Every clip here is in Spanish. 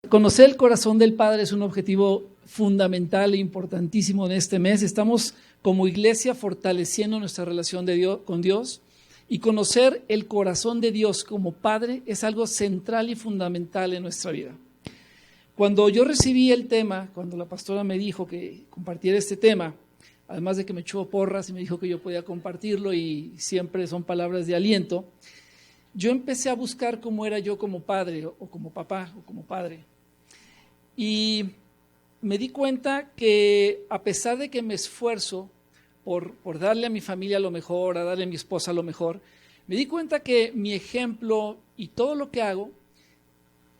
Conocer el corazón del Padre es un objetivo fundamental e importantísimo en este mes. Estamos como iglesia fortaleciendo nuestra relación con Dios, y conocer el corazón de Dios como Padre es algo central y fundamental en nuestra vida. Cuando yo recibí el tema, cuando la pastora me dijo que compartiera este tema, además de que me echó porras y me dijo que yo podía compartirlo y siempre son palabras de aliento, yo empecé a buscar cómo era yo como padre o como papá o como padre. Y me di cuenta que a pesar de que me esfuerzo por darle a mi familia lo mejor, a darle a mi esposa lo mejor, me di cuenta que mi ejemplo y todo lo que hago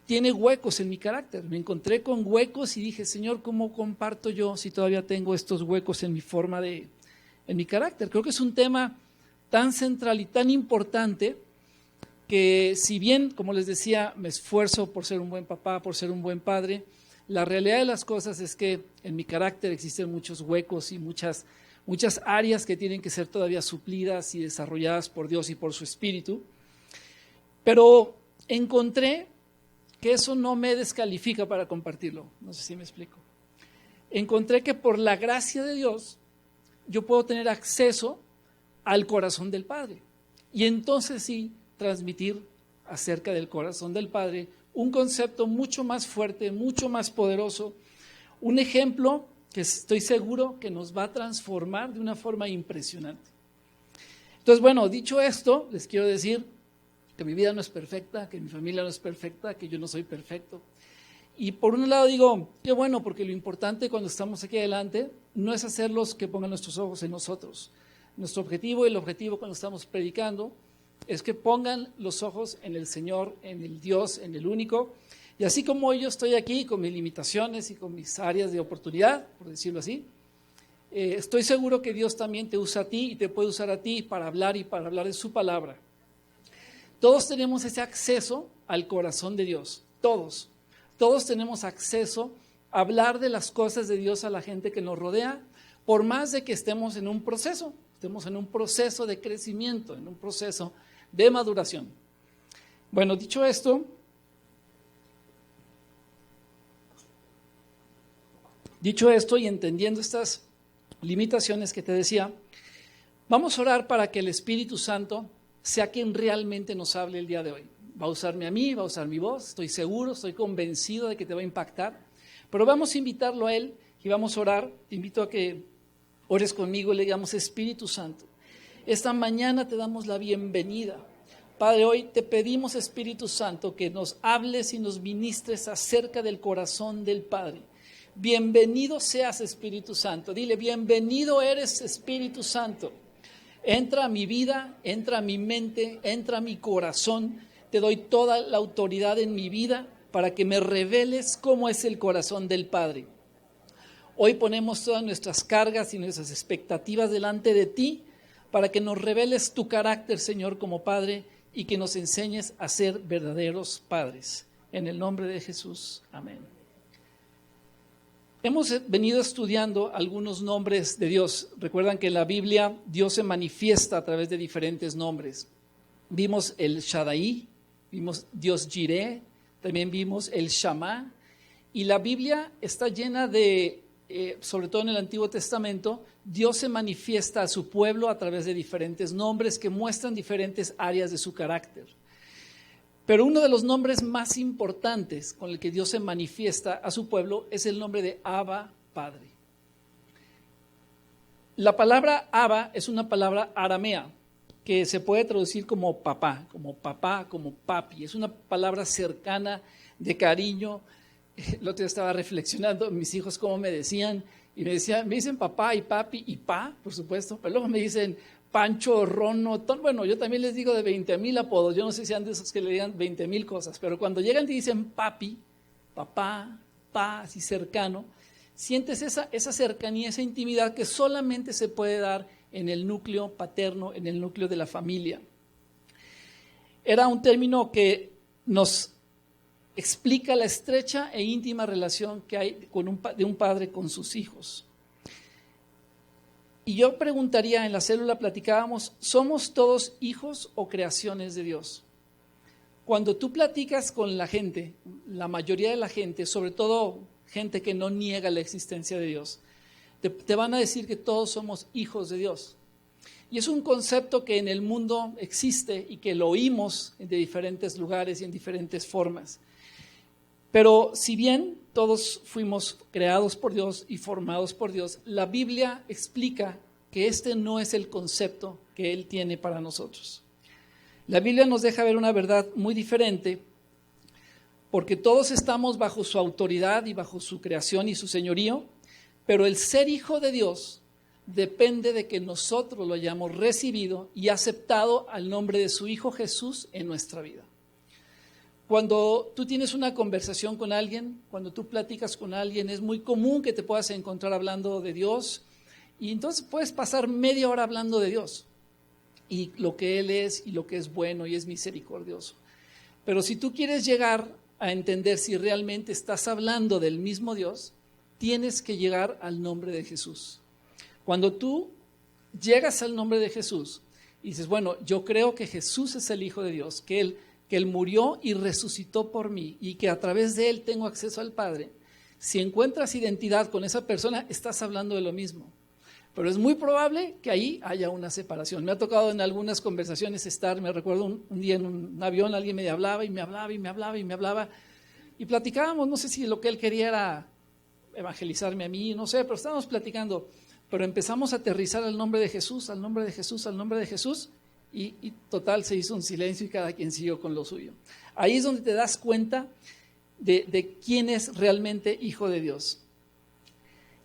tiene huecos en mi carácter. Me encontré con huecos y dije, Señor, ¿cómo comparto yo si todavía tengo estos huecos en mi carácter? Creo que es un tema tan central y tan importante que, si bien, como les decía, me esfuerzo por ser un buen papá, por ser un buen padre, la realidad de las cosas es que en mi carácter existen muchos huecos y muchas áreas que tienen que ser todavía suplidas y desarrolladas por Dios y por su Espíritu. Pero encontré que eso no me descalifica para compartirlo. No sé si me explico. Encontré que por la gracia de Dios yo puedo tener acceso al corazón del Padre. Y entonces sí transmitir acerca del corazón del Padre un concepto mucho más fuerte, mucho más poderoso, un ejemplo que estoy seguro que nos va a transformar de una forma impresionante. Entonces, bueno, dicho esto, les quiero decir que mi vida no es perfecta, que mi familia no es perfecta, que yo no soy perfecto. Y por un lado digo, qué bueno, porque lo importante cuando estamos aquí adelante no es hacerlos que pongan nuestros ojos en nosotros. Nuestro objetivo y el objetivo cuando estamos predicando es que pongan los ojos en el Señor, en el Dios, en el único. Y así como yo estoy aquí con mis limitaciones y con mis áreas de oportunidad, por decirlo así, estoy seguro que Dios también te usa a ti y te puede usar a ti para hablar de su palabra. Todos tenemos ese acceso al corazón de Dios, todos tenemos acceso a hablar de las cosas de Dios a la gente que nos rodea, por más de que estemos en un proceso de crecimiento, en un proceso de maduración. Bueno, dicho esto, y entendiendo estas limitaciones que te decía, vamos a orar para que el Espíritu Santo sea quien realmente nos hable el día de hoy. Va a usarme a mí, va a usar mi voz, estoy seguro, estoy convencido de que te va a impactar, pero vamos a invitarlo a Él y vamos a orar. Te invito a que ores conmigo y le digamos, Espíritu Santo, esta mañana te damos la bienvenida. Padre, hoy te pedimos, Espíritu Santo, que nos hables y nos ministres acerca del corazón del Padre. Bienvenido seas, Espíritu Santo. Dile, bienvenido eres, Espíritu Santo. Entra a mi vida, entra a mi mente, entra a mi corazón. Te doy toda la autoridad en mi vida para que me reveles cómo es el corazón del Padre. Hoy ponemos todas nuestras cargas y nuestras expectativas delante de ti para que nos reveles tu carácter, Señor, como Padre, y que nos enseñes a ser verdaderos padres. En el nombre de Jesús. Amén. Hemos venido estudiando algunos nombres de Dios. Recuerdan que en la Biblia Dios se manifiesta a través de diferentes nombres. Vimos el Shaddai, vimos Dios Jireh, también vimos el Shammah. Y la Biblia está llena de, sobre todo en el Antiguo Testamento, Dios se manifiesta a su pueblo a través de diferentes nombres que muestran diferentes áreas de su carácter. Pero uno de los nombres más importantes con el que Dios se manifiesta a su pueblo es el nombre de Abba, Padre. La palabra Abba es una palabra aramea que se puede traducir como papá, como papi. Es una palabra cercana, de cariño. El otro día estaba reflexionando, mis hijos cómo me decían, y me dicen papá y papi y pa, por supuesto, pero luego me dicen Pancho, Rono, bueno, yo también les digo de 20,000 apodos. Yo no sé si sean de esos que le digan 20,000 cosas, pero cuando llegan y dicen papi, papá, pa, así cercano, sientes esa cercanía, esa intimidad que solamente se puede dar en el núcleo paterno, en el núcleo de la familia. Era un término que nos explica la estrecha e íntima relación que hay de un padre con sus hijos. Y yo preguntaría, en la célula platicábamos, ¿somos todos hijos o creaciones de Dios? Cuando tú platicas con la gente, la mayoría de la gente, sobre todo gente que no niega la existencia de Dios, te van a decir que todos somos hijos de Dios. Y es un concepto que en el mundo existe y que lo oímos de diferentes lugares y en diferentes formas. Pero si bien todos fuimos creados por Dios y formados por Dios, la Biblia explica que este no es el concepto que Él tiene para nosotros. La Biblia nos deja ver una verdad muy diferente, porque todos estamos bajo su autoridad y bajo su creación y su señorío, pero el ser hijo de Dios depende de que nosotros lo hayamos recibido y aceptado al nombre de su Hijo Jesús en nuestra vida. Cuando tú tienes una conversación con alguien, cuando tú platicas con alguien, es muy común que te puedas encontrar hablando de Dios y entonces puedes pasar media hora hablando de Dios y lo que Él es y lo que es bueno y es misericordioso. Pero si tú quieres llegar a entender si realmente estás hablando del mismo Dios, tienes que llegar al nombre de Jesús. Cuando tú llegas al nombre de Jesús y dices, bueno, yo creo que Jesús es el Hijo de Dios, que Él murió y resucitó por mí y que a través de Él tengo acceso al Padre, si encuentras identidad con esa persona, estás hablando de lo mismo. Pero es muy probable que ahí haya una separación. Me ha tocado en algunas conversaciones me recuerdo un día en un avión, alguien me hablaba y platicábamos, no sé si lo que él quería era evangelizarme a mí, no sé, pero estábamos platicando. Pero empezamos a aterrizar al nombre de Jesús, al nombre de Jesús, al nombre de Jesús, y total se hizo un silencio y cada quien siguió con lo suyo. Ahí es donde te das cuenta de quién es realmente hijo de Dios.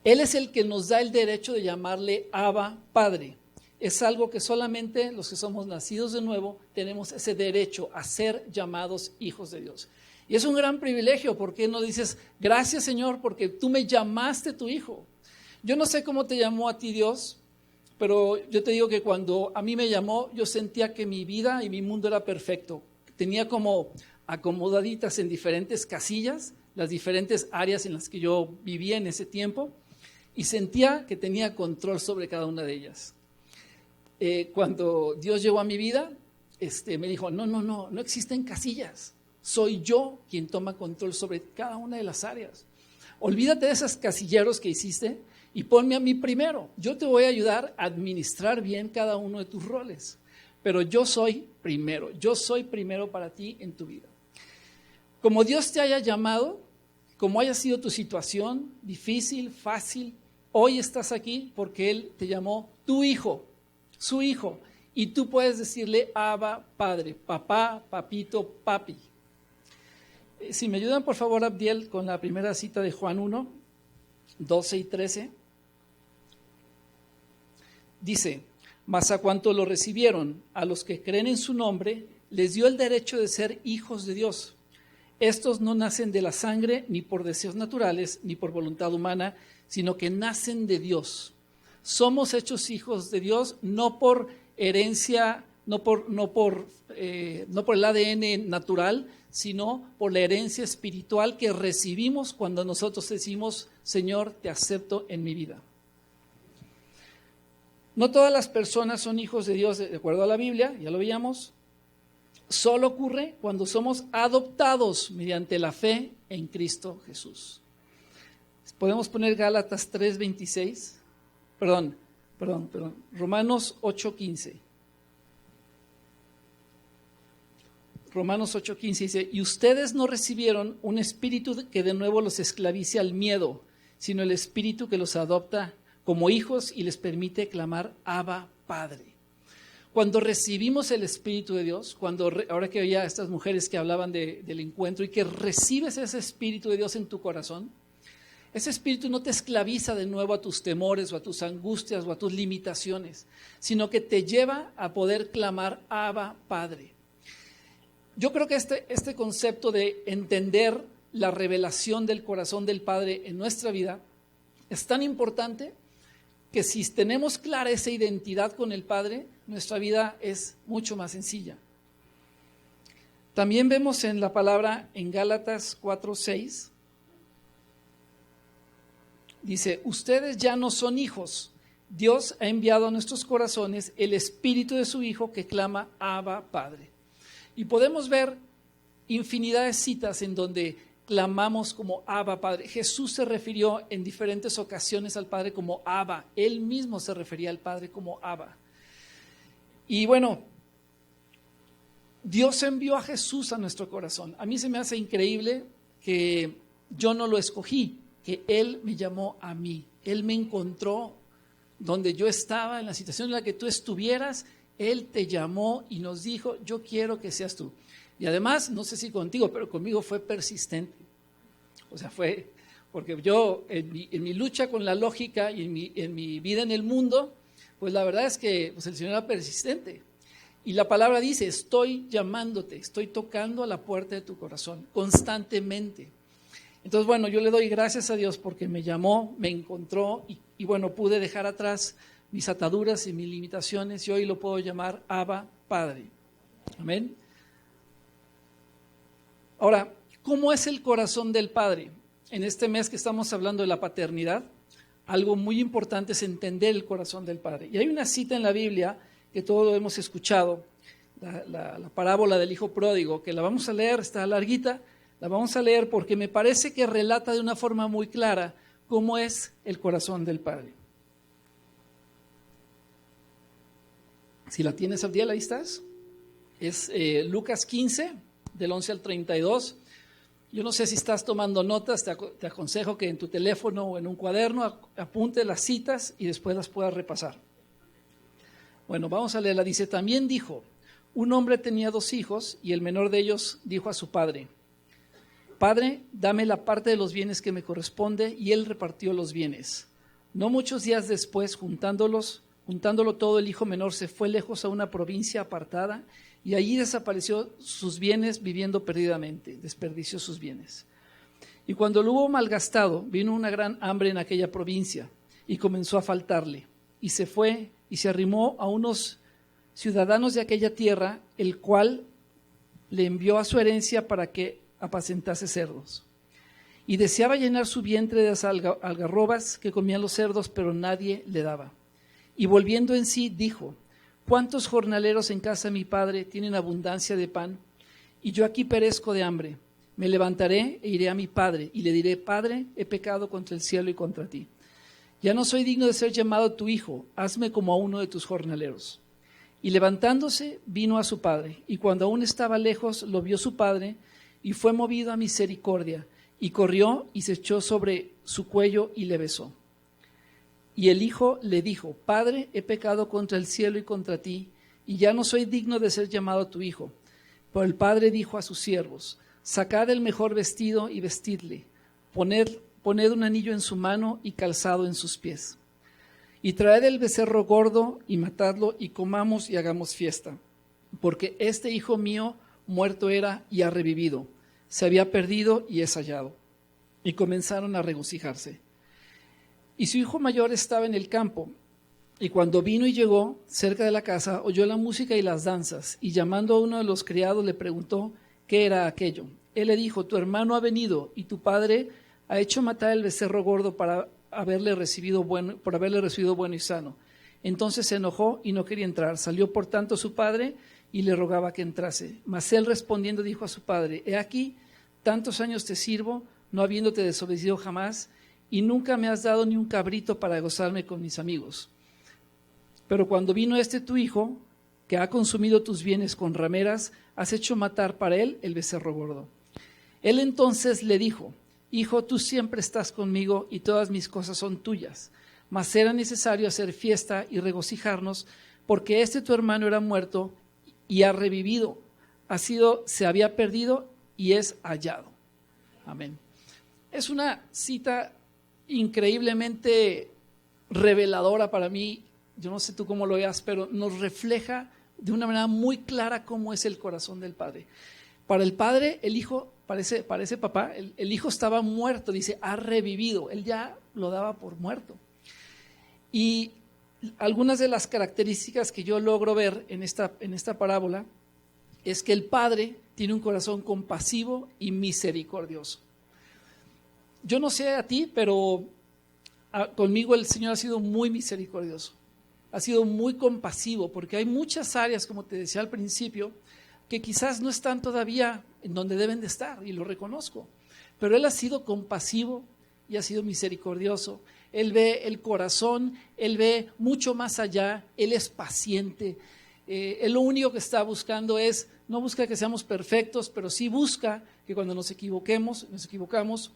Él es el que nos da el derecho de llamarle Abba, Padre. Es algo que solamente los que somos nacidos de nuevo tenemos ese derecho a ser llamados hijos de Dios. Y es un gran privilegio, porque no dices, gracias Señor, porque tú me llamaste tu hijo. Yo no sé cómo te llamó a ti Dios, pero yo te digo que cuando a mí me llamó, yo sentía que mi vida y mi mundo era perfecto. Tenía como acomodaditas en diferentes casillas, las diferentes áreas en las que yo vivía en ese tiempo, y sentía que tenía control sobre cada una de ellas. Cuando Dios llegó a mi vida, me dijo, no existen casillas. Soy yo quien toma control sobre cada una de las áreas. Olvídate de esos casilleros que hiciste y ponme a mí primero. Yo te voy a ayudar a administrar bien cada uno de tus roles. Pero yo soy primero para ti en tu vida. Como Dios te haya llamado, como haya sido tu situación, difícil, fácil, hoy estás aquí porque Él te llamó tu hijo, su hijo. Y tú puedes decirle Abba, Padre, papá, papito, papi. Si me ayudan por favor, Abdiel, con la primera cita de Juan 1, 12 y 13. Dice, mas a cuanto lo recibieron, a los que creen en su nombre, les dio el derecho de ser hijos de Dios. Estos no nacen de la sangre, ni por deseos naturales, ni por voluntad humana, sino que nacen de Dios. Somos hechos hijos de Dios, no por herencia, no por el ADN natural, sino por la herencia espiritual que recibimos cuando nosotros decimos, Señor, te acepto en mi vida. No todas las personas son hijos de Dios de acuerdo a la Biblia, ya lo veíamos. Solo ocurre cuando somos adoptados mediante la fe en Cristo Jesús. Podemos poner Gálatas 3:26, Romanos 8:15. Romanos 8:15 dice, y ustedes no recibieron un espíritu que de nuevo los esclavice al miedo, sino el espíritu que los adopta como hijos y les permite clamar Abba, Padre. Cuando recibimos el Espíritu de Dios, ahora que oía a estas mujeres que hablaban del encuentro y que recibes ese Espíritu de Dios en tu corazón, ese Espíritu no te esclaviza de nuevo a tus temores o a tus angustias o a tus limitaciones, sino que te lleva a poder clamar Abba, Padre. Yo creo que este concepto de entender la revelación del corazón del Padre en nuestra vida es tan importante que si tenemos clara esa identidad con el Padre, nuestra vida es mucho más sencilla. También vemos en la palabra en Gálatas 4:6, dice, ustedes ya no son hijos, Dios ha enviado a nuestros corazones el Espíritu de su Hijo que clama Abba, Padre. Y podemos ver infinidad de citas en donde clamamos como Abba, Padre. Jesús se refirió en diferentes ocasiones al Padre como Abba. Él mismo se refería al Padre como Abba. Y bueno, Dios envió a Jesús a nuestro corazón. A mí se me hace increíble que yo no lo escogí, que Él me llamó a mí. Él me encontró donde yo estaba, en la situación en la que tú estuvieras. Él te llamó y nos dijo, yo quiero que seas tú. Y además, no sé si contigo, pero conmigo fue persistente. O sea, fue porque yo en mi lucha con la lógica y en mi vida en el mundo, pues la verdad es que pues el Señor era persistente. Y la palabra dice, estoy llamándote, estoy tocando a la puerta de tu corazón constantemente. Entonces, bueno, yo le doy gracias a Dios porque me llamó, me encontró y bueno, pude dejar atrás mis ataduras y mis limitaciones y hoy lo puedo llamar Abba, Padre. Amén. Ahora, ¿cómo es el corazón del Padre? En este mes que estamos hablando de la paternidad, algo muy importante es entender el corazón del Padre. Y hay una cita en la Biblia que todos hemos escuchado, la parábola del hijo pródigo, que la vamos a leer, está larguita, la vamos a leer porque me parece que relata de una forma muy clara cómo es el corazón del Padre. Si la tienes al día, ahí estás. Es Lucas 15, del 11 al 32. Yo no sé si estás tomando notas, te aconsejo que en tu teléfono o en un cuaderno apunte las citas y después las puedas repasar. Bueno, vamos a leerla. Dice, también dijo, un hombre tenía 2 hijos y el menor de ellos dijo a su padre, Padre, dame la parte de los bienes que me corresponde, y él repartió los bienes. No muchos días después, juntándolo todo, el hijo menor se fue lejos a una provincia apartada y allí desapareció sus bienes viviendo perdidamente, desperdició sus bienes. Y cuando lo hubo malgastado, vino una gran hambre en aquella provincia y comenzó a faltarle. Y se fue y se arrimó a unos ciudadanos de aquella tierra, el cual le envió a su herencia para que apacentase cerdos. Y deseaba llenar su vientre de las algarrobas que comían los cerdos, pero nadie le daba. Y volviendo en sí, dijo, ¿cuántos jornaleros en casa de mi padre tienen abundancia de pan? Y yo aquí perezco de hambre. Me levantaré e iré a mi padre, y le diré, Padre, he pecado contra el cielo y contra ti. Ya no soy digno de ser llamado tu hijo, hazme como a uno de tus jornaleros. Y levantándose, vino a su padre, y cuando aún estaba lejos, lo vio su padre, y fue movido a misericordia, y corrió y se echó sobre su cuello y le besó. Y el hijo le dijo, Padre, he pecado contra el cielo y contra ti, y ya no soy digno de ser llamado tu hijo. Pero el padre dijo a sus siervos, sacad el mejor vestido y vestidle, poned un anillo en su mano y calzado en sus pies. Y traed el becerro gordo y matadlo y comamos y hagamos fiesta. Porque este hijo mío muerto era y ha revivido, se había perdido y es hallado. Y comenzaron a regocijarse. Y su hijo mayor estaba en el campo, y cuando vino y llegó cerca de la casa, oyó la música y las danzas, y llamando a uno de los criados le preguntó qué era aquello. Él le dijo, tu hermano ha venido, y tu padre ha hecho matar el becerro gordo por haberle recibido bueno y sano. Entonces se enojó y no quería entrar. Salió por tanto su padre y le rogaba que entrase. Mas él respondiendo dijo a su padre, he aquí, tantos años te sirvo, no habiéndote desobedecido jamás, y nunca me has dado ni un cabrito para gozarme con mis amigos. Pero cuando vino tu hijo, que ha consumido tus bienes con rameras, has hecho matar para él el becerro gordo. Él entonces le dijo, hijo, tú siempre estás conmigo y todas mis cosas son tuyas, mas era necesario hacer fiesta y regocijarnos, porque tu hermano era muerto y ha revivido, se había perdido y es hallado. Amén. Es una cita increíblemente reveladora para mí. Yo no sé tú cómo lo veas, pero nos refleja de una manera muy clara cómo es el corazón del Padre. Para el Padre, el Hijo, para ese papá, el Hijo estaba muerto, dice, ha revivido. Él ya lo daba por muerto. Y algunas de las características que yo logro ver en esta parábola es que el Padre tiene un corazón compasivo y misericordioso. Yo no sé a ti, pero conmigo el Señor ha sido muy misericordioso, ha sido muy compasivo, porque hay muchas áreas, como te decía al principio, que quizás no están todavía en donde deben de estar, y lo reconozco. Pero Él ha sido compasivo y ha sido misericordioso. Él ve el corazón, Él ve mucho más allá, Él es paciente. Él lo único que está buscando no busca que seamos perfectos, pero sí busca que cuando nos equivocamos,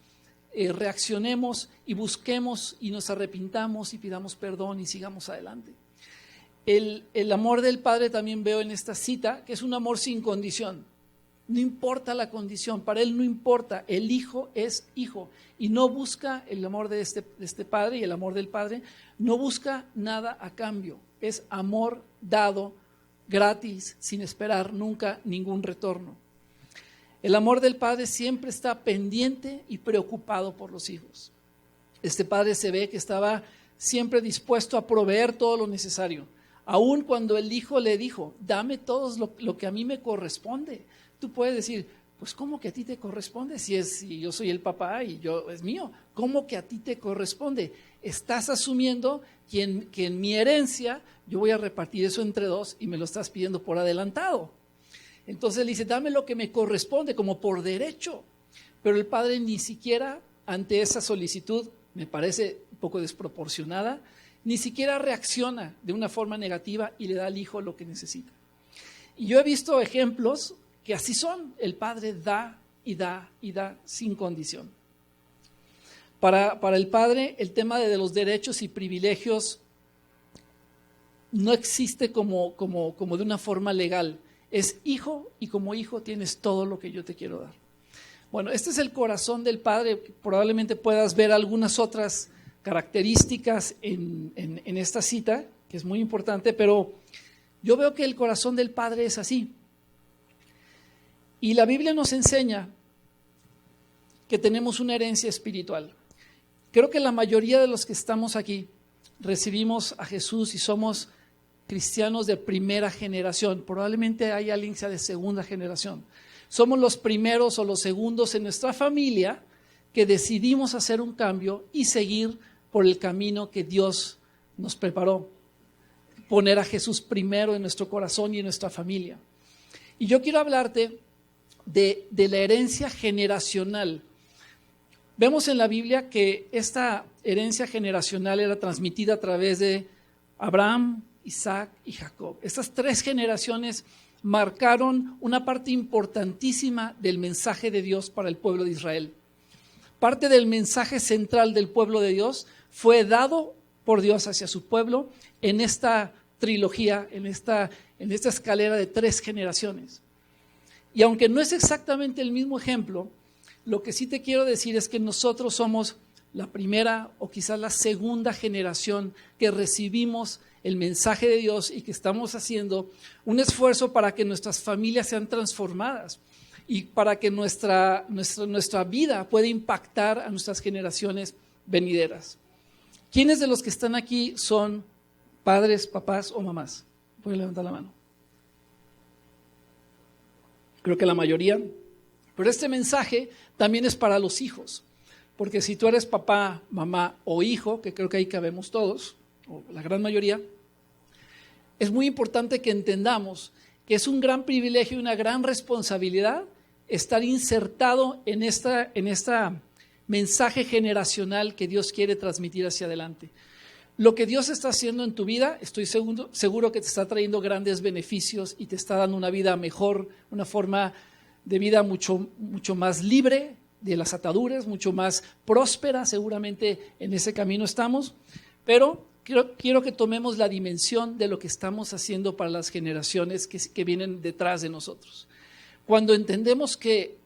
reaccionemos y busquemos y nos arrepintamos y pidamos perdón y sigamos adelante. El amor del Padre también veo en esta cita, que es un amor sin condición. No importa la condición, para Él no importa, el Hijo es Hijo y no busca el amor de este Padre y el amor del Padre, no busca nada a cambio, es amor dado gratis, sin esperar nunca ningún retorno. El amor del Padre siempre está pendiente y preocupado por los hijos. Este Padre se ve que estaba siempre dispuesto a proveer todo lo necesario, aun cuando el Hijo le dijo, dame todo lo que a mí me corresponde. Tú puedes decir, pues ¿cómo que a ti te corresponde? Si yo soy el papá y es mío, ¿cómo que a ti te corresponde? Estás asumiendo que en mi herencia yo voy a repartir eso entre dos y me lo estás pidiendo por adelantado. Entonces le dice, dame lo que me corresponde como por derecho. Pero el padre ni siquiera ante esa solicitud, me parece un poco desproporcionada, ni siquiera reacciona de una forma negativa y le da al hijo lo que necesita. Y yo he visto ejemplos que así son, el Padre da y da y da sin condición. Para el Padre el tema de los derechos y privilegios no existe como de una forma legal. Es hijo y como hijo tienes todo lo que yo te quiero dar. Bueno, este es el corazón del Padre. Probablemente puedas ver algunas otras características en esta cita, que es muy importante, pero yo veo que el corazón del Padre es así. Y la Biblia nos enseña que tenemos una herencia espiritual. Creo que la mayoría de los que estamos aquí recibimos a Jesús y somos cristianos de primera generación. Probablemente hay alguien que sea de segunda generación. Somos los primeros o los segundos en nuestra familia que decidimos hacer un cambio y seguir por el camino que Dios nos preparó. Poner a Jesús primero en nuestro corazón y en nuestra familia. Y yo quiero hablarte de la herencia generacional. Vemos en la Biblia que esta herencia generacional era transmitida a través de Abraham, Isaac y Jacob. Estas tres generaciones marcaron una parte importantísima del mensaje de Dios para el pueblo de Israel. Parte del mensaje central del pueblo de Dios fue dado por Dios hacia su pueblo en esta trilogía, en esta escalera de tres generaciones. Y aunque no es exactamente el mismo ejemplo, lo que sí te quiero decir es que nosotros somos la primera o quizás la segunda generación que recibimos el mensaje de Dios y que estamos haciendo un esfuerzo para que nuestras familias sean transformadas y para que nuestra vida pueda impactar a nuestras generaciones venideras. ¿Quiénes de los que están aquí son padres, papás o mamás? Pueden levantar la mano. Creo que la mayoría. Pero este mensaje también es para los hijos. Porque si tú eres papá, mamá o hijo, que creo que ahí cabemos todos, o la gran mayoría, es muy importante que entendamos que es un gran privilegio y una gran responsabilidad estar insertado en esta mensaje generacional que Dios quiere transmitir hacia adelante. Lo que Dios está haciendo en tu vida, estoy seguro que te está trayendo grandes beneficios y te está dando una vida mejor, una forma de vida mucho más libre de las ataduras, mucho más próspera. Seguramente en ese camino estamos, pero quiero que tomemos la dimensión de lo que estamos haciendo para las generaciones que vienen detrás de nosotros. Cuando entendemos que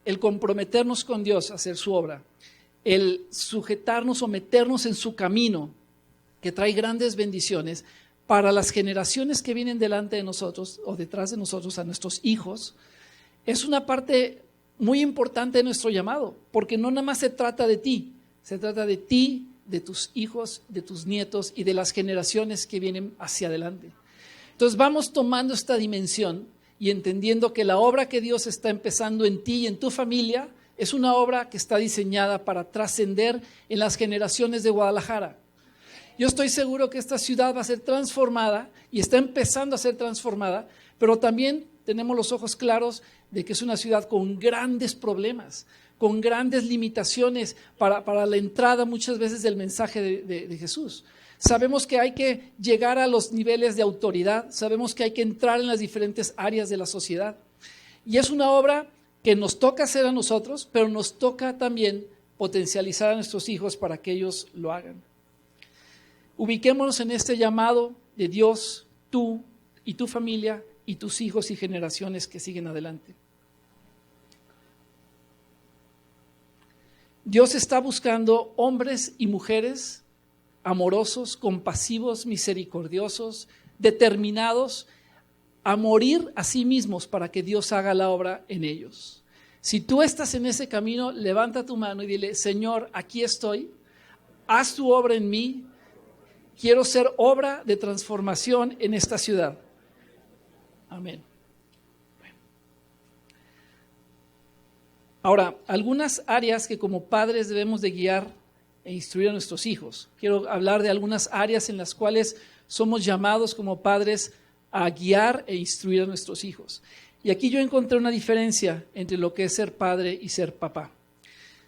el comprometernos con Dios a hacer su obra, el sujetarnos o meternos en su camino, que trae grandes bendiciones para las generaciones que vienen delante de nosotros o detrás de nosotros, a nuestros hijos, es una parte muy importante de nuestro llamado, porque no nada más se trata de ti, se trata de ti, de tus hijos, de tus nietos y de las generaciones que vienen hacia adelante. Entonces vamos tomando esta dimensión y entendiendo que la obra que Dios está empezando en ti y en tu familia es una obra que está diseñada para trascender en las generaciones de Guadalajara. Yo estoy seguro que esta ciudad va a ser transformada y está empezando a ser transformada, pero también tenemos los ojos claros de que es una ciudad con grandes problemas, con grandes limitaciones para la entrada muchas veces del mensaje de Jesús. Sabemos que hay que llegar a los niveles de autoridad, sabemos que hay que entrar en las diferentes áreas de la sociedad. Y es una obra que nos toca hacer a nosotros, pero nos toca también potencializar a nuestros hijos para que ellos lo hagan. Ubiquémonos en este llamado de Dios, tú y tu familia y tus hijos y generaciones que siguen adelante. Dios está buscando hombres y mujeres amorosos, compasivos, misericordiosos, determinados a morir a sí mismos para que Dios haga la obra en ellos. Si tú estás en ese camino, levanta tu mano y dile: Señor, aquí estoy, haz tu obra en mí, quiero ser obra de transformación en esta ciudad. Amén. Bueno. Ahora, algunas áreas que como padres debemos de guiar e instruir a nuestros hijos. Quiero hablar de algunas áreas en las cuales somos llamados como padres a guiar e instruir a nuestros hijos. Y aquí yo encontré una diferencia entre lo que es ser padre y ser papá.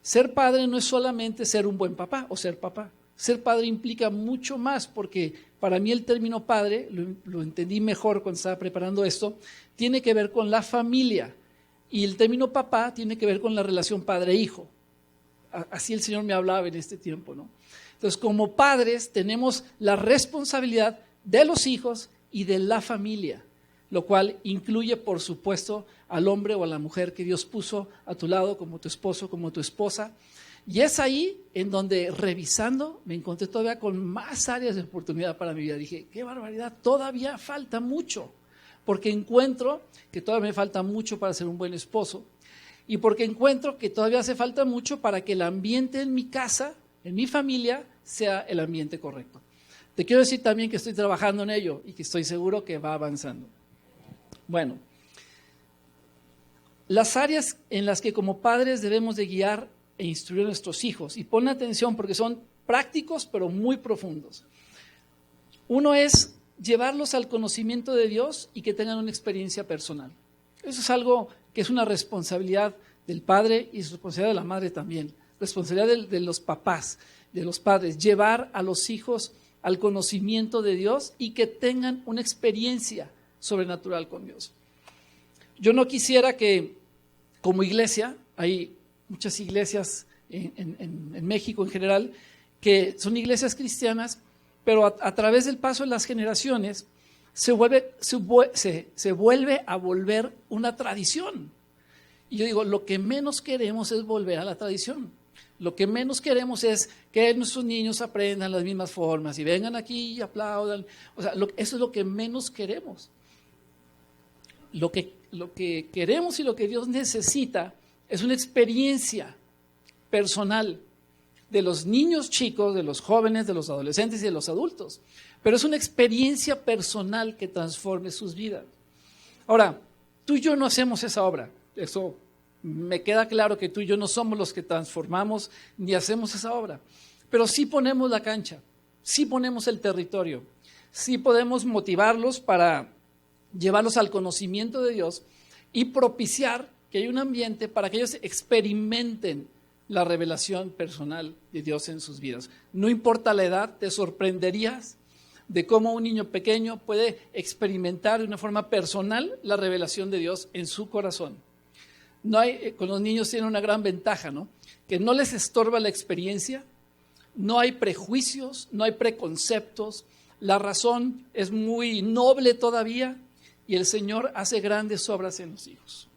Ser padre no es solamente ser un buen papá o ser papá. Ser padre implica mucho más, porque para mí el término padre, lo entendí mejor cuando estaba preparando esto, tiene que ver con la familia. Y el término papá tiene que ver con la relación padre-hijo. Así el Señor me hablaba en este tiempo, ¿no? Entonces, como padres tenemos la responsabilidad de los hijos y de la familia, lo cual incluye, por supuesto, al hombre o a la mujer que Dios puso a tu lado, como tu esposo, como tu esposa. Y es ahí en donde, revisando, me encontré todavía con más áreas de oportunidad para mi vida. Dije, qué barbaridad, todavía falta mucho, porque encuentro que todavía me falta mucho para ser un buen esposo, y porque encuentro que todavía hace falta mucho para que el ambiente en mi casa, en mi familia, sea el ambiente correcto. Te quiero decir también que estoy trabajando en ello y que estoy seguro que va avanzando. Bueno, las áreas en las que como padres debemos de guiar e instruir a nuestros hijos, y pon atención porque son prácticos pero muy profundos. Uno es llevarlos al conocimiento de Dios y que tengan una experiencia personal. Eso es algo que es una responsabilidad del padre y responsabilidad de la madre también. Responsabilidad de los papás, de los padres, llevar a los hijos al conocimiento de Dios y que tengan una experiencia sobrenatural con Dios. Yo no quisiera que como iglesia, hay muchas iglesias en México en general, que son iglesias cristianas, pero a través del paso de las generaciones se vuelve a volver una tradición. Y yo digo, lo que menos queremos es volver a la tradición. Lo que menos queremos es que nuestros niños aprendan las mismas formas y vengan aquí y aplaudan. O sea, eso es lo que menos queremos. Lo que queremos y lo que Dios necesita es una experiencia personal de los niños chicos, de los jóvenes, de los adolescentes y de los adultos. Pero es una experiencia personal que transforme sus vidas. Ahora, tú y yo no hacemos esa obra. Eso me queda claro, que tú y yo no somos los que transformamos ni hacemos esa obra. Pero sí ponemos la cancha, sí ponemos el territorio, sí podemos motivarlos para llevarlos al conocimiento de Dios y propiciar que haya un ambiente para que ellos experimenten la revelación personal de Dios en sus vidas. No importa la edad, te sorprenderías de cómo un niño pequeño puede experimentar de una forma personal la revelación de Dios en su corazón. Con los niños tienen una gran ventaja, ¿no? Que no les estorba la experiencia, no hay prejuicios, no hay preconceptos, la razón es muy noble todavía y el Señor hace grandes obras en los hijos.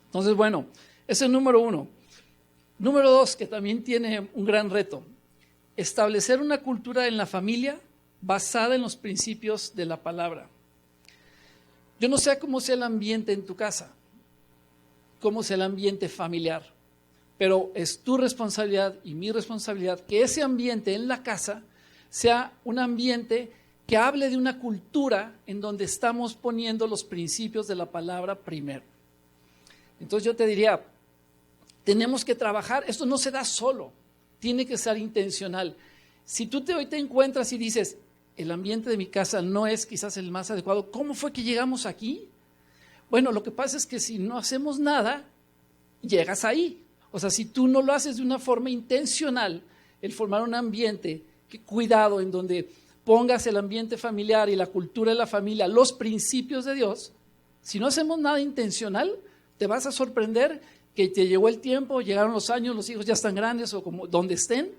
Entonces, bueno, ese es el número uno. Número dos, que también tiene un gran reto: establecer una cultura en la familia basada en los principios de la palabra. Yo no sé cómo sea el ambiente en tu casa, cómo sea el ambiente familiar, pero es tu responsabilidad y mi responsabilidad que ese ambiente en la casa sea un ambiente que hable de una cultura en donde estamos poniendo los principios de la palabra primero. Entonces yo te diría, tenemos que trabajar, esto no se da solo, tiene que ser intencional. Si tú hoy te encuentras y dices, el ambiente de mi casa no es quizás el más adecuado, ¿cómo fue que llegamos aquí? Bueno, lo que pasa es que si no hacemos nada, llegas ahí. O sea, si tú no lo haces de una forma intencional, el formar un ambiente, cuidado, en donde pongas el ambiente familiar y la cultura de la familia, los principios de Dios, si no hacemos nada intencional, te vas a sorprender que te llegó el tiempo, llegaron los años, los hijos ya están grandes o como donde estén,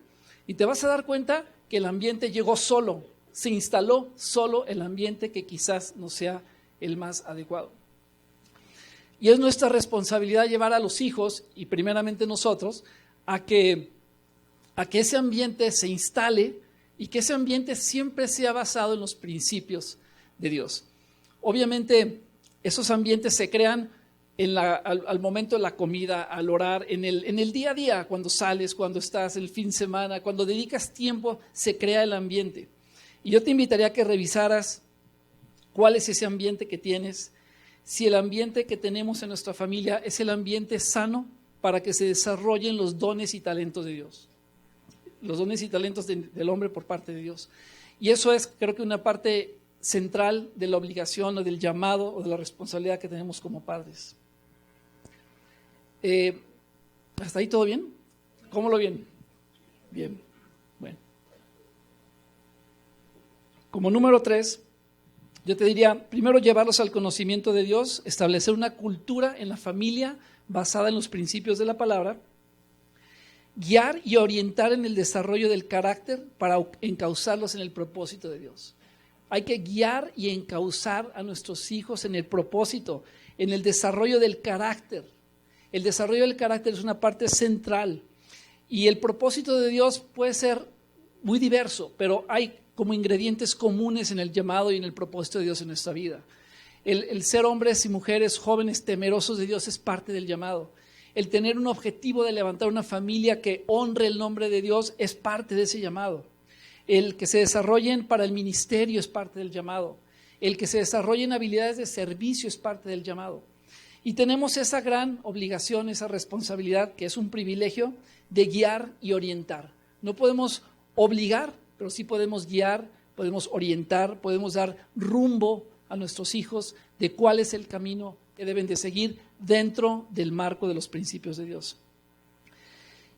y te vas a dar cuenta que el ambiente llegó solo, se instaló solo el ambiente que quizás no sea el más adecuado. Y es nuestra responsabilidad llevar a los hijos, y primeramente nosotros, a que ese ambiente se instale y que ese ambiente siempre sea basado en los principios de Dios. Obviamente, esos ambientes se crean al momento de la comida, al orar, en el día a día, cuando sales, cuando estás el fin de semana, cuando dedicas tiempo, se crea el ambiente. Y yo te invitaría a que revisaras cuál es ese ambiente que tienes, si el ambiente que tenemos en nuestra familia es el ambiente sano para que se desarrollen los dones y talentos de Dios, los dones y talentos del hombre por parte de Dios. Y eso es, creo que una parte central de la obligación o del llamado o de la responsabilidad que tenemos como padres. ¿Hasta ahí todo bien? ¿Cómo lo ven? Bien, bueno. Como número 3, yo te diría, primero llevarlos al conocimiento de Dios, establecer una cultura en la familia basada en los principios de la palabra, guiar y orientar en el desarrollo del carácter para encauzarlos en el propósito de Dios. Hay que guiar y encauzar a nuestros hijos en el propósito, en el desarrollo del carácter. El desarrollo del carácter es una parte central y el propósito de Dios puede ser muy diverso, pero hay como ingredientes comunes en el llamado y en el propósito de Dios en nuestra vida. El ser hombres y mujeres jóvenes temerosos de Dios es parte del llamado. El tener un objetivo de levantar una familia que honre el nombre de Dios es parte de ese llamado. El que se desarrollen para el ministerio es parte del llamado. El que se desarrollen habilidades de servicio es parte del llamado. Y tenemos esa gran obligación, esa responsabilidad, que es un privilegio, de guiar y orientar. No podemos obligar, pero sí podemos guiar, podemos orientar, podemos dar rumbo a nuestros hijos de cuál es el camino que deben de seguir dentro del marco de los principios de Dios.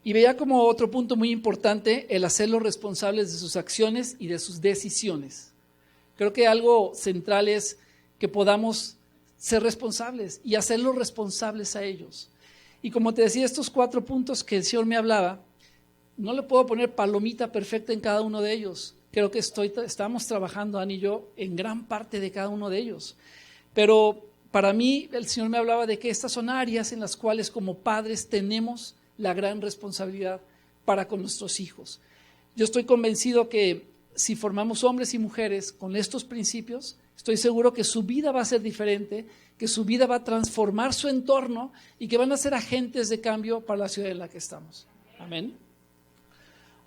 Y veía como otro punto muy importante el hacerlos responsables de sus acciones y de sus decisiones. Creo que algo central es que podamos ser responsables y hacerlos responsables a ellos. Y como te decía, estos 4 puntos que el Señor me hablaba, no le puedo poner palomita perfecta en cada uno de ellos. Creo que estamos trabajando, Ani y yo, en gran parte de cada uno de ellos. Pero para mí, el Señor me hablaba de que estas son áreas en las cuales como padres tenemos la gran responsabilidad para con nuestros hijos. Yo estoy convencido que si formamos hombres y mujeres con estos principios, estoy seguro que su vida va a ser diferente, que su vida va a transformar su entorno y que van a ser agentes de cambio para la ciudad en la que estamos. Amén.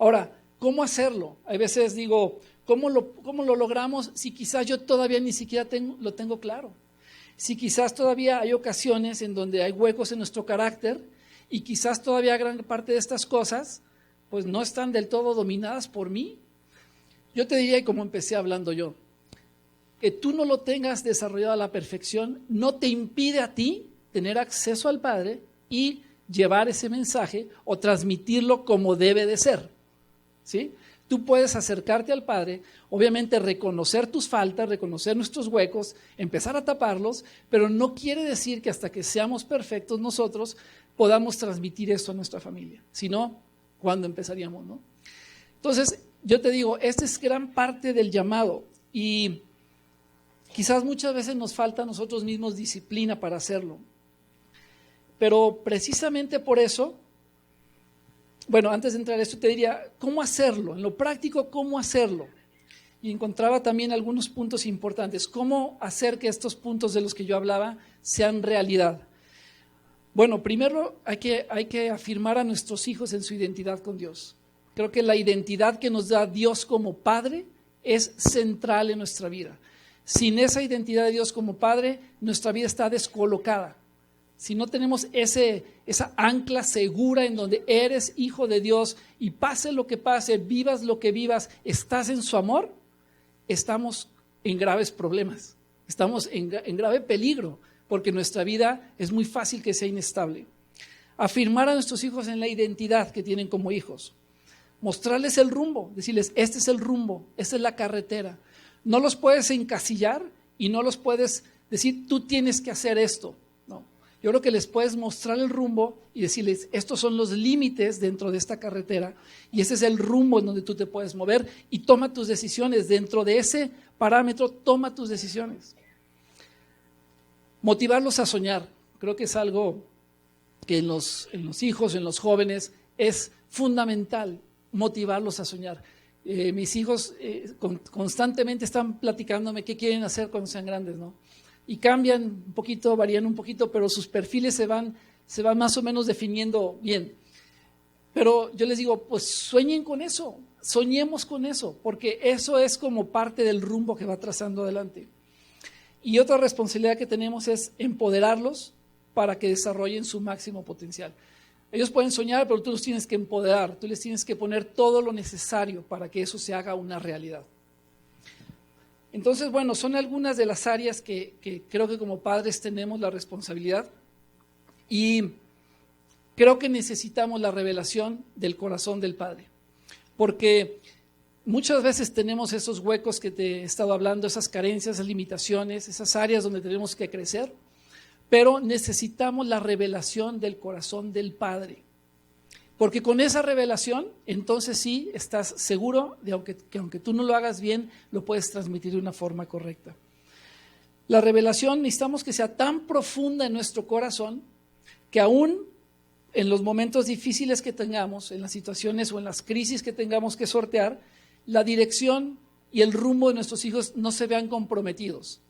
Ahora, ¿cómo hacerlo? Hay veces digo, ¿cómo lo logramos si quizás yo todavía ni siquiera lo tengo claro? Si quizás todavía hay ocasiones en donde hay huecos en nuestro carácter y quizás todavía gran parte de estas cosas pues no están del todo dominadas por mí. Yo te diría, y como empecé hablando yo, que tú no lo tengas desarrollado a la perfección no te impide a ti tener acceso al Padre y llevar ese mensaje o transmitirlo como debe de ser, ¿sí? Tú puedes acercarte al Padre, obviamente reconocer tus faltas, reconocer nuestros huecos, empezar a taparlos, pero no quiere decir que hasta que seamos perfectos nosotros podamos transmitir esto a nuestra familia. Si no, ¿cuándo empezaríamos, no? Entonces, yo te digo, esta es gran parte del llamado y quizás muchas veces nos falta a nosotros mismos disciplina para hacerlo. Pero precisamente por eso, bueno, antes de entrar a esto te diría, ¿cómo hacerlo? En lo práctico, ¿cómo hacerlo? Y encontraba también algunos puntos importantes. ¿Cómo hacer que estos puntos de los que yo hablaba sean realidad? Bueno, primero hay que afirmar a nuestros hijos en su identidad con Dios. Creo que la identidad que nos da Dios como Padre es central en nuestra vida. Sin esa identidad de Dios como Padre, nuestra vida está descolocada. Si no tenemos esa ancla segura en donde eres hijo de Dios y pase lo que pase, vivas lo que vivas, estás en su amor, estamos en graves problemas, estamos en grave peligro, porque nuestra vida es muy fácil que sea inestable. Afirmar a nuestros hijos en la identidad que tienen como hijos. Mostrarles el rumbo, decirles, este es el rumbo, esta es la carretera. No los puedes encasillar y no los puedes decir, tú tienes que hacer esto. No, yo creo que les puedes mostrar el rumbo y decirles, estos son los límites dentro de esta carretera y ese es el rumbo en donde tú te puedes mover y toma tus decisiones. Dentro de ese parámetro, toma tus decisiones. Motivarlos a soñar, creo que es algo que en los hijos, en los jóvenes, es fundamental, motivarlos a soñar. Mis hijos constantemente están platicándome qué quieren hacer cuando sean grandes, ¿no? Y cambian un poquito, varían un poquito, pero sus perfiles se van más o menos definiendo bien. Pero yo les digo, pues sueñen con eso, soñemos con eso, porque eso es como parte del rumbo que va trazando adelante. Y otra responsabilidad que tenemos es empoderarlos para que desarrollen su máximo potencial. Ellos pueden soñar, pero tú los tienes que empoderar, tú les tienes que poner todo lo necesario para que eso se haga una realidad. Entonces, bueno, son algunas de las áreas que creo que como padres tenemos la responsabilidad y creo que necesitamos la revelación del corazón del Padre, porque muchas veces tenemos esos huecos que te he estado hablando, esas carencias, esas limitaciones, esas áreas donde tenemos que crecer, pero necesitamos la revelación del corazón del Padre, porque con esa revelación, entonces sí, estás seguro de que aunque tú no lo hagas bien, lo puedes transmitir de una forma correcta. La revelación necesitamos que sea tan profunda en nuestro corazón, que aún en los momentos difíciles que tengamos, en las situaciones o en las crisis que tengamos que sortear, la dirección y el rumbo de nuestros hijos no se vean comprometidos.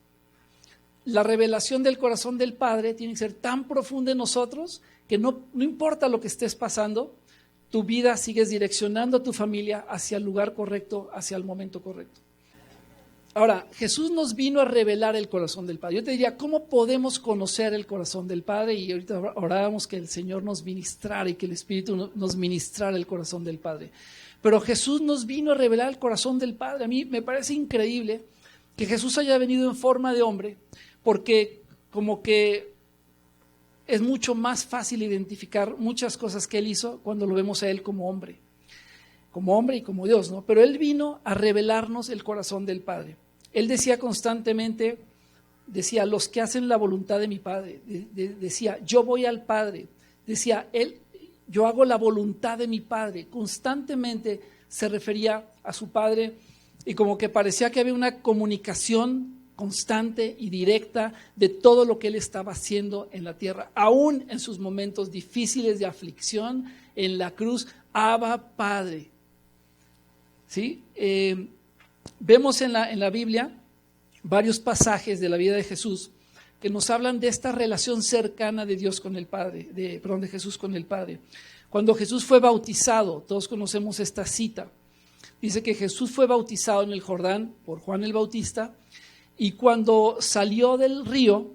La revelación del corazón del Padre tiene que ser tan profunda en nosotros que no importa lo que estés pasando, tu vida sigues direccionando a tu familia hacia el lugar correcto, hacia el momento correcto. Ahora, Jesús nos vino a revelar el corazón del Padre. Yo te diría, ¿cómo podemos conocer el corazón del Padre? Y ahorita orábamos que el Señor nos ministrara y que el Espíritu nos ministrara el corazón del Padre. Pero Jesús nos vino a revelar el corazón del Padre. A mí me parece increíble que Jesús haya venido en forma de hombre, porque como que es mucho más fácil identificar muchas cosas que Él hizo cuando lo vemos a Él como hombre y como Dios, ¿no? Pero Él vino a revelarnos el corazón del Padre. Él decía constantemente, los que hacen la voluntad de mi Padre, decía, yo voy al Padre, decía, yo hago la voluntad de mi Padre, constantemente se refería a su Padre y como que parecía que había una comunicación constante y directa de todo lo que Él estaba haciendo en la tierra, aún en sus momentos difíciles de aflicción, en la cruz, Abba Padre. ¿Sí? Vemos en la Biblia varios pasajes de la vida de Jesús que nos hablan de esta relación cercana de Dios con el Padre, de Jesús con el Padre. Cuando Jesús fue bautizado, todos conocemos esta cita, dice que Jesús fue bautizado en el Jordán por Juan el Bautista, y cuando salió del río,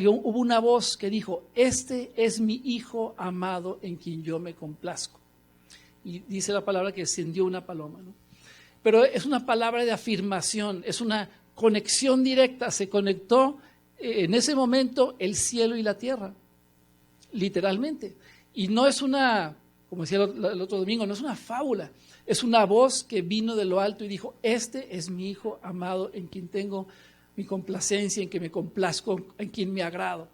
hubo una voz que dijo, este es mi Hijo amado en quien yo me complazco. Y dice la palabra que descendió una paloma, ¿no? Pero es una palabra de afirmación, es una conexión directa, se conectó en ese momento el cielo y la tierra, literalmente. Y no es una, como decía el otro domingo, no es una fábula, es una voz que vino de lo alto y dijo, este es mi Hijo amado en quien tengo mi complacencia, en quien me complazco, en quien me agrado.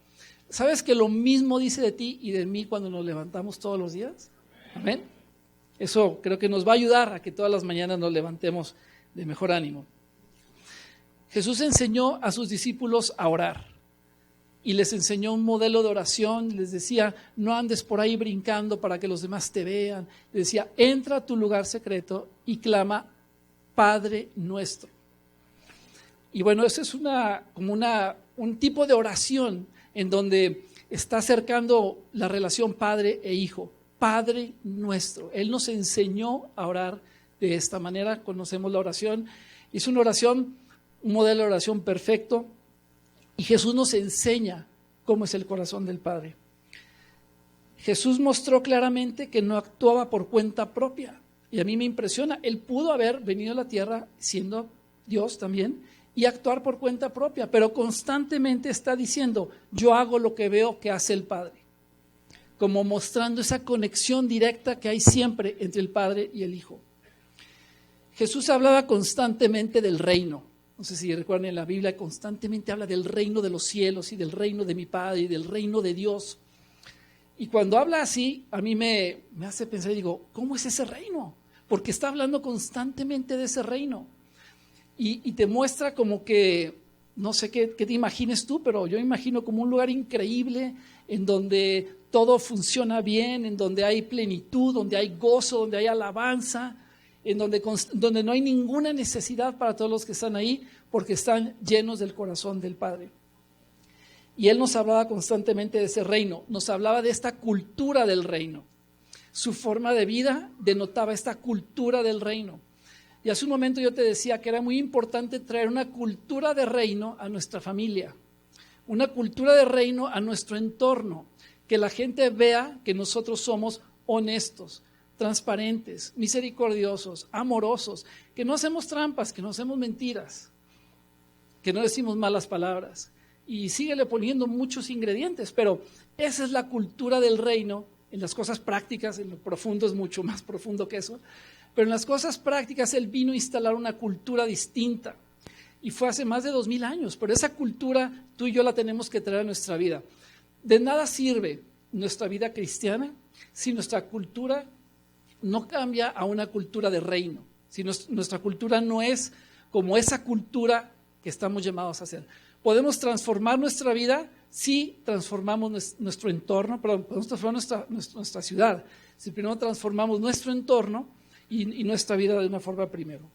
¿Sabes que lo mismo dice de ti y de mí cuando nos levantamos todos los días? Amén. Eso creo que nos va a ayudar a que todas las mañanas nos levantemos de mejor ánimo. Jesús enseñó a sus discípulos a orar y les enseñó un modelo de oración. Les decía, no andes por ahí brincando para que los demás te vean. Les decía, entra a tu lugar secreto y clama, Padre nuestro. Y bueno, eso es un tipo de oración en donde está acercando la relación padre e hijo. Padre nuestro. Él nos enseñó a orar de esta manera, conocemos la oración. Es una oración, un modelo de oración perfecto, y Jesús nos enseña cómo es el corazón del Padre. Jesús mostró claramente que no actuaba por cuenta propia, y a mí me impresiona. Él pudo haber venido a la tierra siendo Dios también, y actuar por cuenta propia, pero constantemente está diciendo, yo hago lo que veo que hace el Padre, como mostrando esa conexión directa que hay siempre entre el Padre y el Hijo. Jesús hablaba constantemente del reino. No sé si recuerdan, en la Biblia constantemente habla del reino de los cielos y del reino de mi Padre y del reino de Dios. Y cuando habla así, a mí me hace pensar y digo, ¿cómo es ese reino? Porque está hablando constantemente de ese reino. Y te muestra como que, no sé qué te imagines tú, pero yo imagino como un lugar increíble en donde todo funciona bien, en donde hay plenitud, donde hay gozo, donde hay alabanza, en donde no hay ninguna necesidad para todos los que están ahí, porque están llenos del corazón del Padre. Y Él nos hablaba constantemente de ese reino, nos hablaba de esta cultura del reino. Su forma de vida denotaba esta cultura del reino. Y hace un momento yo te decía que era muy importante traer una cultura de reino a nuestra familia, una cultura de reino a nuestro entorno, que la gente vea que nosotros somos honestos, transparentes, misericordiosos, amorosos, que no hacemos trampas, que no hacemos mentiras, que no decimos malas palabras. Y síguele poniendo muchos ingredientes, pero esa es la cultura del reino en las cosas prácticas. En lo profundo es mucho más profundo que eso, pero en las cosas prácticas Él vino a instalar una cultura distinta y fue hace más de 2000 años, pero esa cultura tú y yo la tenemos que traer a nuestra vida. De nada sirve nuestra vida cristiana si nuestra cultura no cambia a una cultura de reino, si nuestra cultura no es como esa cultura que estamos llamados a hacer. Podemos transformar nuestra vida si transformamos nuestro entorno, podemos transformar nuestra ciudad, si primero transformamos nuestro entorno y nuestra vida de una forma primero.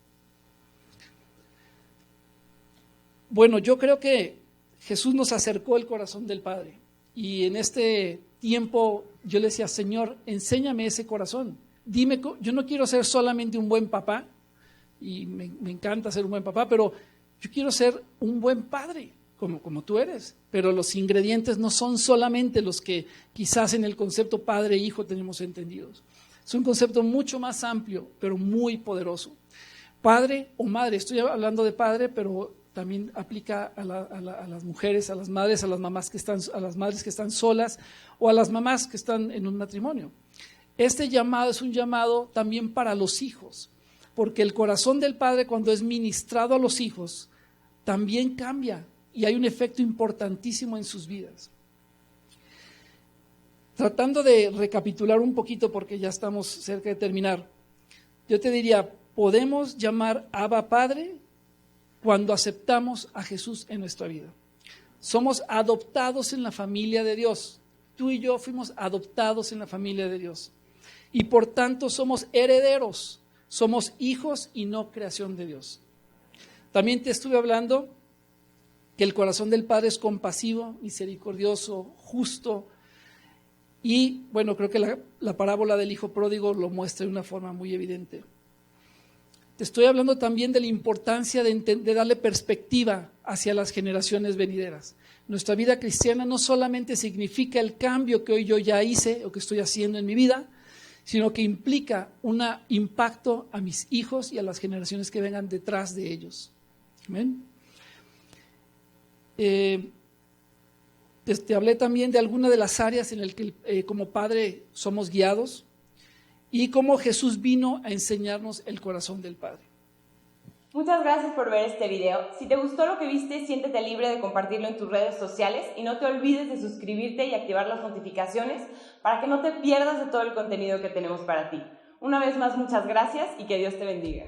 Bueno, yo creo que Jesús nos acercó el corazón del Padre y en este tiempo yo le decía, Señor, enséñame ese corazón. Dime, yo no quiero ser solamente un buen papá, y me encanta ser un buen papá, pero yo quiero ser un buen padre, como tú eres. Pero los ingredientes no son solamente los que quizás en el concepto padre e hijo tenemos entendidos. Es un concepto mucho más amplio, pero muy poderoso. Padre o madre, estoy hablando de padre, pero también aplica a las mujeres, a las madres, a las mamás a las madres que están solas o a las mamás que están en un matrimonio. Este llamado es un llamado también para los hijos, porque el corazón del Padre cuando es ministrado a los hijos también cambia y hay un efecto importantísimo en sus vidas. Tratando de recapitular un poquito porque ya estamos cerca de terminar, yo te diría, podemos llamar Abba Padre cuando aceptamos a Jesús en nuestra vida. Somos adoptados en la familia de Dios. Tú y yo fuimos adoptados en la familia de Dios. Y por tanto somos herederos, somos hijos y no creación de Dios. También te estuve hablando que el corazón del Padre es compasivo, misericordioso, justo. Y bueno, creo que la parábola del hijo pródigo lo muestra de una forma muy evidente. Te estoy hablando también de la importancia de darle perspectiva hacia las generaciones venideras. Nuestra vida cristiana no solamente significa el cambio que hoy yo ya hice o que estoy haciendo en mi vida, sino que implica un impacto a mis hijos y a las generaciones que vengan detrás de ellos. Amén. Te hablé también de algunas de las áreas en las que como padre somos guiados y cómo Jesús vino a enseñarnos el corazón del Padre. Muchas gracias por ver este video. Si te gustó lo que viste, siéntete libre de compartirlo en tus redes sociales y no te olvides de suscribirte y activar las notificaciones para que no te pierdas de todo el contenido que tenemos para ti. Una vez más, muchas gracias y que Dios te bendiga.